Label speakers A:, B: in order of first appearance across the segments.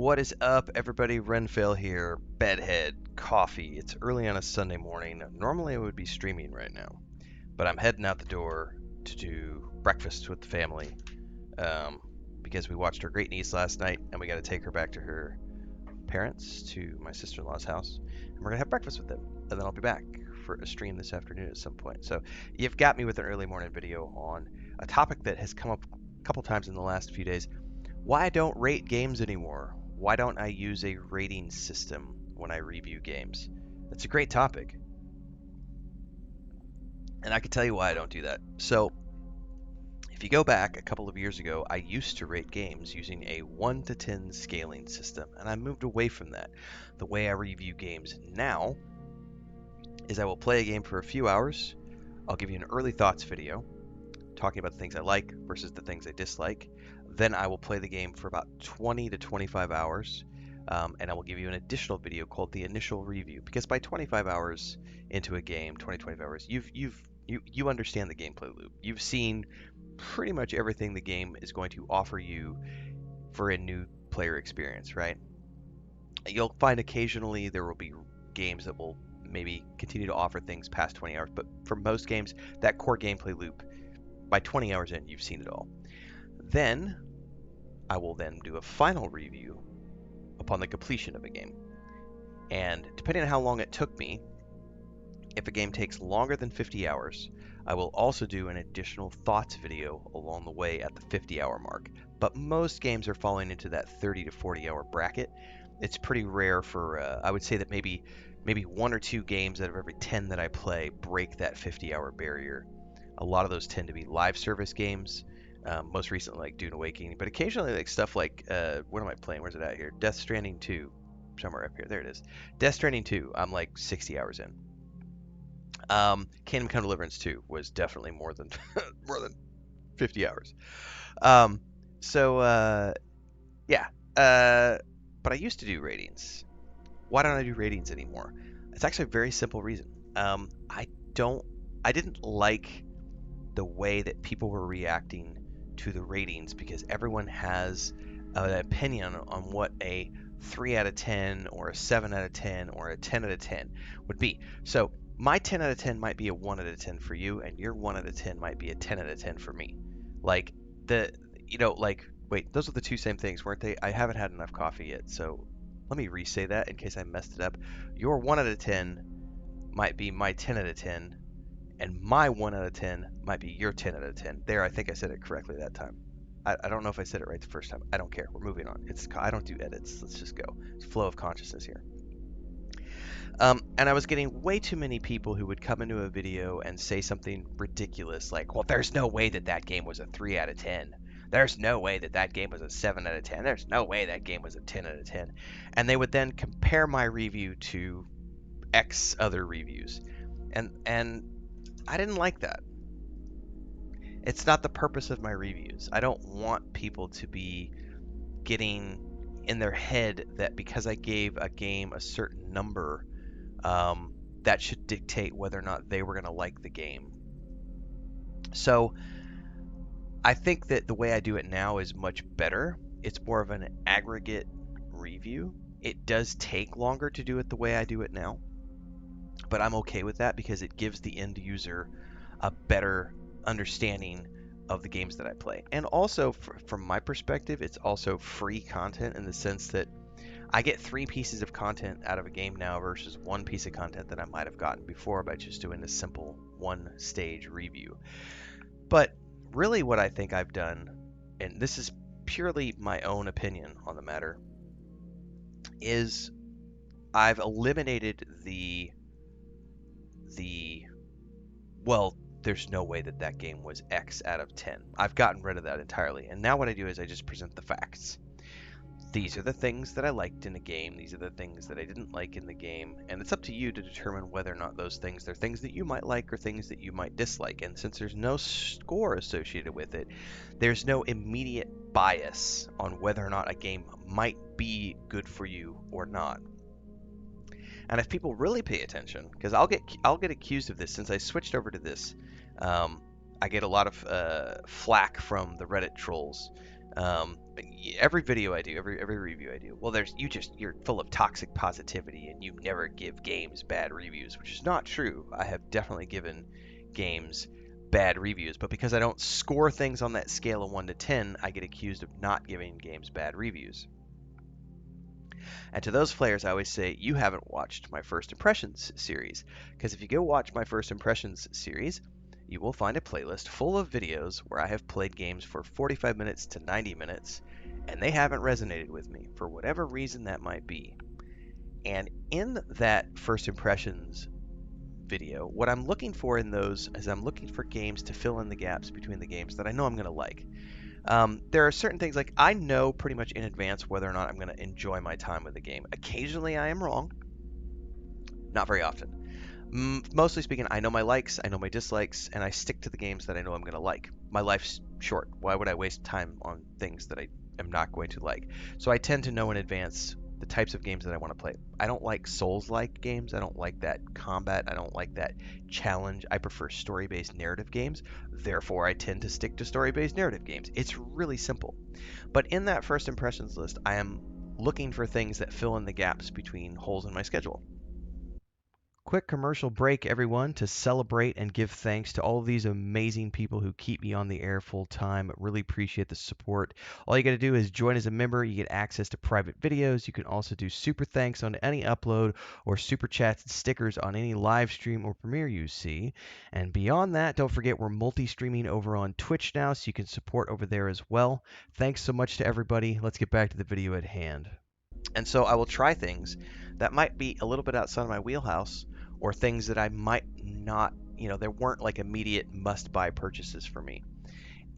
A: What is up, everybody? Renfail here, bedhead, coffee. It's early on a Sunday morning. Normally I would be streaming right now, but I'm heading out the door to do breakfast with the family because we watched our great niece last night and we got to take her back to her parents, to my sister-in-law's house, and we're going to have breakfast with them. And then I'll be back for a stream this afternoon at some point. So you've got me with an early morning video on a topic that has come up a couple times in the last few days. Why I don't rate games anymore. Why don't I use a rating system when I review games? That's a great topic. And I can tell you why I don't do that. So, if you go back a couple of years ago, I used to rate games using a 1 to 10 scaling system, and I moved away from that. The way I review games now is I will play a game for a few hours. I'll give you an early thoughts video talking about the things I like versus the things I dislike. Then I will play the game for about 20 to 25 hours, and I will give you an additional video called the initial review. Because by 25 hours into a game, 25 hours, you understand the gameplay loop. You've seen pretty much everything the game is going to offer you for a new player experience, right? You'll find occasionally there will be games that will maybe continue to offer things past 20 hours, but for most games, that core gameplay loop, by 20 hours in, you've seen it all. Then I will then do a final review upon the completion of a game. And depending on how long it took me, if a game takes longer than 50 hours, I will also do an additional thoughts video along the way at the 50-hour mark. But most games are falling into that 30 to 40-hour bracket. It's pretty rare for, I would say that maybe 1 or 2 games out of every 10 that I play break that 50-hour barrier. A lot of those tend to be live service games. Most recently, like Dune Awakening, but occasionally, like stuff like, what am I playing? Where's it at here? Death Stranding 2, somewhere up here. There it is. Death Stranding 2, I'm like 60 hours in. Kingdom Come Deliverance 2 was definitely more than more than 50 hours. Yeah. But I used to do ratings. Why don't I do ratings anymore? It's actually a very simple reason. I didn't like the way that people were reacting to the ratings, because everyone has an opinion on what a 3 out of 10 or a 7 out of 10 or a 10 out of 10 would be. So my 10 out of 10 might be a 1 out of 10 for you, and your 1 out of 10 might be a 10 out of 10 for me. Like wait, those are the two same things, weren't they? I haven't had enough coffee yet, so let me re-say that in case I messed it up. Your 1 out of 10 might be my 10 out of 10, and my 1 out of 10 might be your 10 out of 10. There, I think I said it correctly that time. I don't know if I said it right the first time. I don't care. We're moving on. I don't do edits. Let's just go. It's flow of consciousness here. And I was getting way too many people who would come into a video and say something ridiculous like, well, there's no way that that game was a 3 out of 10. There's no way that that game was a 7 out of 10. There's no way that game was a 10 out of 10. And they would then compare my review to X other reviews. And I didn't like that. It's not the purpose of my reviews. I don't want people to be getting in their head that because I gave a game a certain number, that should dictate whether or not they were going to like the game. So I think that the way I do it now is much better. It's more of an aggregate review. It does take longer to do it the way I do it now, but I'm okay with that because it gives the end user a better understanding of the games that I play. And also, from my perspective, it's also free content in the sense that I get 3 pieces of content out of a game now versus 1 piece of content that I might have gotten before by just doing a simple 1-stage review. But really what I think I've done, and this is purely my own opinion on the matter, is I've eliminated well, there's no way that that game was X out of 10. I've gotten rid of that entirely. And now what I do is I just present the facts. These are the things that I liked in the game. These are the things that I didn't like in the game. And it's up to you to determine whether or not those things are things that you might like or things that you might dislike. And since there's no score associated with it, there's no immediate bias on whether or not a game might be good for you or not. And if people really pay attention, because I'll get accused of this since I switched over to this, I get a lot of flack from the Reddit trolls every video I do, every review I do, well, you're full of toxic positivity and you never give games bad reviews, which is not true. I have definitely given games bad reviews, but because I don't score things on that scale of 1 to 10, I get accused of not giving games bad reviews. And to those players, I always say, you haven't watched my First Impressions series. Because if you go watch my First Impressions series, you will find a playlist full of videos where I have played games for 45 minutes to 90 minutes, and they haven't resonated with me for whatever reason that might be. And in that First Impressions video, what I'm looking for in those is I'm looking for games to fill in the gaps between the games that I know I'm going to like. There are certain things like I know pretty much in advance whether or not I'm going to enjoy my time with the game. Occasionally I am wrong, not very often. Mostly speaking, I know my likes, I know my dislikes, and I stick to the games that I know I'm going to like. My life's short. Why would I waste time on things that I am not going to like? So I tend to know in advance the types of games that I want to play. I don't like Souls-like games. I don't like that combat. I don't like that challenge. I prefer story-based narrative games. Therefore, I tend to stick to story-based narrative games. It's really simple. But in that first impressions list, I am looking for things that fill in the gaps between holes in my schedule. Quick commercial break, everyone, to celebrate and give thanks to all of these amazing people who keep me on the air full time. Really appreciate the support. All you got to do is join as a member. You get access to private videos. You can also do super thanks on any upload or super chats and stickers on any live stream or premiere you see. And beyond that, don't forget we're multi-streaming over on Twitch now, so you can support over there as well. Thanks so much to everybody. Let's get back to the video at hand. And so I will try things that might be a little bit outside of my wheelhouse or things that I might not, there weren't like immediate must buy purchases for me.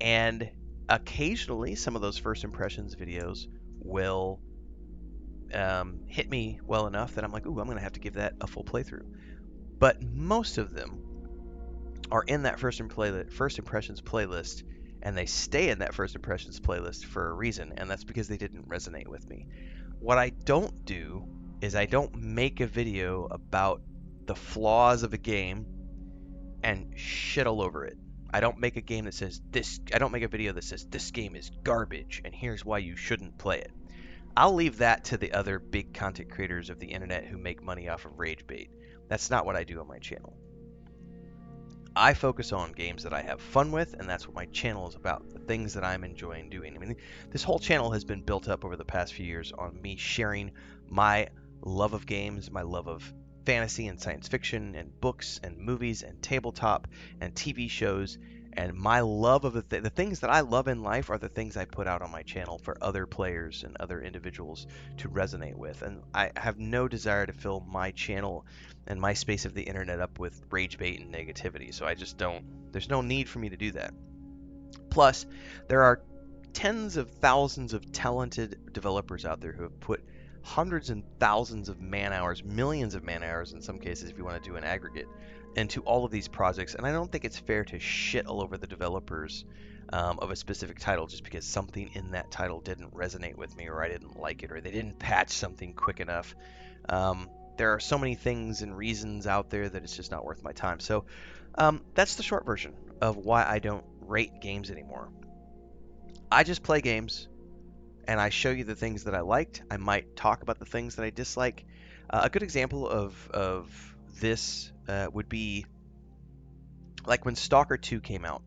A: And occasionally, some of those first impressions videos will hit me well enough that I'm like, ooh, I'm going to have to give that a full playthrough. But most of them are in that first impressions playlist, and they stay in that first impressions playlist for a reason, and that's because they didn't resonate with me. What I don't do is I don't make a video about the flaws of a game and shit all over it. I don't make a game that says this. I don't make a video that says this game is garbage and here's why you shouldn't play it. I'll leave that to the other big content creators of the internet who make money off of rage bait. That's not what I do on my channel. I focus on games that I have fun with, and that's what my channel is about, the things that I'm enjoying doing. I mean, this whole channel has been built up over the past few years on me sharing my love of games, my love of fantasy and science fiction and books and movies and tabletop and TV shows, and my love of the things that I love in life are the things I put out on my channel for other players and other individuals to resonate with. And I have no desire to fill my channel and my space of the internet up with rage bait and negativity. So I just don't, there's no need for me to do that. Plus, there are tens of thousands of talented developers out there who have put hundreds and thousands of man hours, millions of man hours in some cases, if you want to do an aggregate, into all of these projects. And I don't think it's fair to shit all over the developers of a specific title just because something in that title didn't resonate with me, or I didn't like it, or they didn't patch something quick enough. There are so many things and reasons out there that it's just not worth my time. So that's the short version of why I don't rate games anymore. I just play games and I show you the things that I liked. I might talk about the things that I dislike. A good example of this would be like when Stalker 2 came out.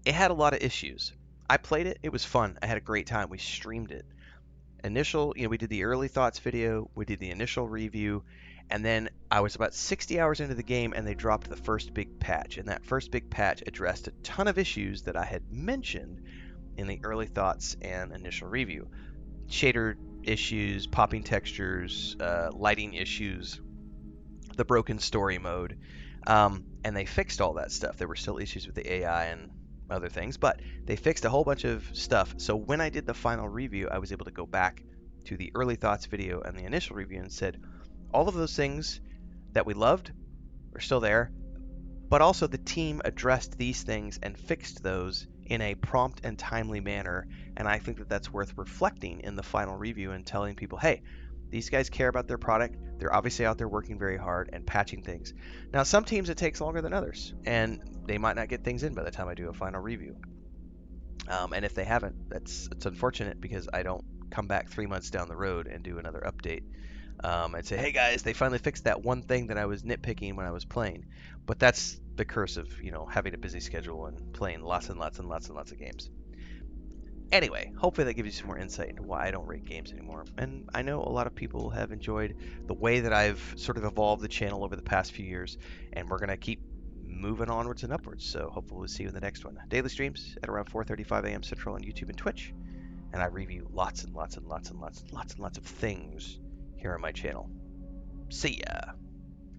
A: It had a lot of issues. I played it. It was fun. I had a great time. We streamed it. We did the early thoughts video. We did the initial review. And then I was about 60 hours into the game and they dropped the first big patch. And that first big patch addressed a ton of issues that I had mentioned in the early thoughts and initial review. Shader issues, popping textures, lighting issues, the broken story mode. And they fixed all that stuff. There were still issues with the AI and other things, but they fixed a whole bunch of stuff. So when I did the final review, I was able to go back to the early thoughts video and the initial review and said, all of those things that we loved are still there, but also the team addressed these things and fixed those in a prompt and timely manner. And I think that that's worth reflecting in the final review and telling people, hey, these guys care about their product. They're obviously out there working very hard and patching things. Now, some teams it takes longer than others, and they might not get things in by the time I do a final review. And if they haven't, it's unfortunate because I don't come back 3 months down the road and do another update and say, hey guys, they finally fixed that one thing that I was nitpicking when I was playing. But that's the curse of having a busy schedule and playing lots and lots and lots and lots of games. Anyway, hopefully that gives you some more insight into why I don't rate games anymore. And I know a lot of people have enjoyed the way that I've sort of evolved the channel over the past few years, and we're going to keep moving onwards and upwards. So hopefully we'll see you in the next one. Daily streams at around 4:35 a.m. Central on YouTube and Twitch, and I review lots and lots and lots and lots and lots and lots of things here on my channel. See ya.